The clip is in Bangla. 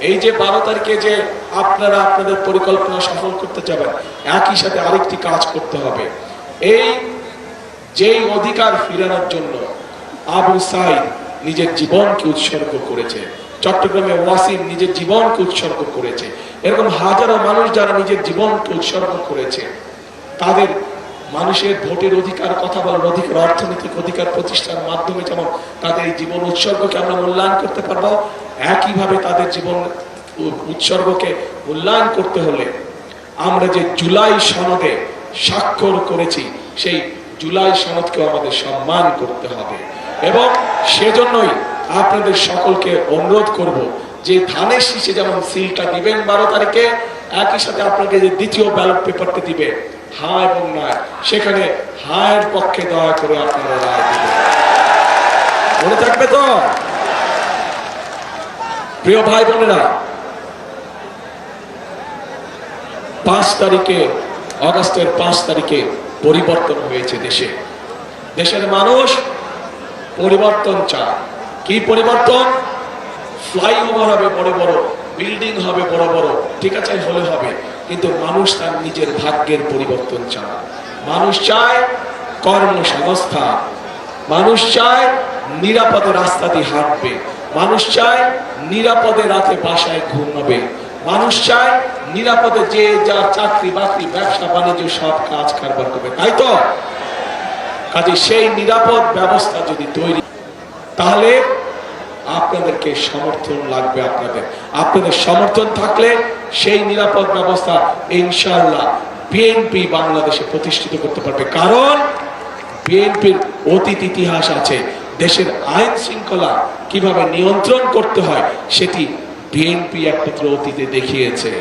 এই যে 12 তারিখে যে আপনারা আপনাদের পরিকল্পনা সফল করতে যাবেন, একই সাথে আরেকটি কাজ করতে হবে। এই যেই অধিকার ফিরানোর জন্য আবু সাইদ নিজের জীবনকে উৎসর্গ করেছে, চট্টগ্রামে ওয়াসিম নিজের জীবনকে উৎসর্গ করেছে, এরকম হাজারো মানুষ যারা নিজের জীবনকে উৎসর্গ করেছে, তাদের মানুষের ভোটের অধিকার, কথা বলার অধিকার, অর্থনৈতিক অধিকার প্রতিষ্ঠার মাধ্যমে যেমন তাদের এই জীবন উৎসর্গকে আমরা মূল্যায়ন করতে পারবো, একইভাবে তাদের জীবন উৎসর্গকে মূল্যায়ন করতে হলে আমরা যে জুলাই সনদে স্বাক্ষর করেছি, সেই জুলাই সনদকেও আমাদের সম্মান করতে হবে। এবং সেজন্যই আপনাদের সকলকে অনুরোধ করব যে ধানের শীষে যেমন সিলটা দিবেন 12 তারিখে, একই সাথে আপনাকে যে দ্বিতীয় ব্যালট পেপারটা দিবে হ্যাঁ এবং না, সেখানে হায়ের পক্ষে দয়া করে আপনারা রায় দিবেন। মনে থাকবে তো প্রিয় ভাই বোনেরা? 5 তারিখে, অগাস্টের 5 তারিখে পরিবর্তন হয়েছে দেশের মানুষ পরিবর্তন চায়। কি পরিবর্তন? ফ্লাইওভার হবে বড় বড়, বিল্ডিং হবে বড় বড়, ঠিক আছে, হলে হবে, কিন্তু মানুষ তার নিজের ভাগ্যের পরিবর্তন চায়। মানুষ চায় কর্মসংস্থান, মানুষ চায় নিরাপদে রাস্তা দিয়ে হাঁটবে, মানুষ চায় নিরাপদে রাতে বাসায় ঘুমাবে, মানুষ চায় নিরাপদে যে যার চাকরি বাকরি ব্যবসা বাণিজ্য সব কাজ কারবার করবে, তাই তো? কাজে সেই নিরাপদ ব্যবস্থা যদি তৈরি, তাহলে আপনাদেরকে সমর্থন লাগবে। আপনাদের সমর্থন থাকলে সেই নিরাপদ ব্যবস্থা ইনশাআল্লাহ বিএনপি বাংলাদেশে প্রতিষ্ঠিত করতে পারবে। কারণ বিএনপির অতীত ইতিহাস আছে, দেশের আইন শৃঙ্খলা কিভাবে নিয়ন্ত্রণ করতে হয় সেটি বিএনপি একমাত্র অতীতে দেখিয়েছে।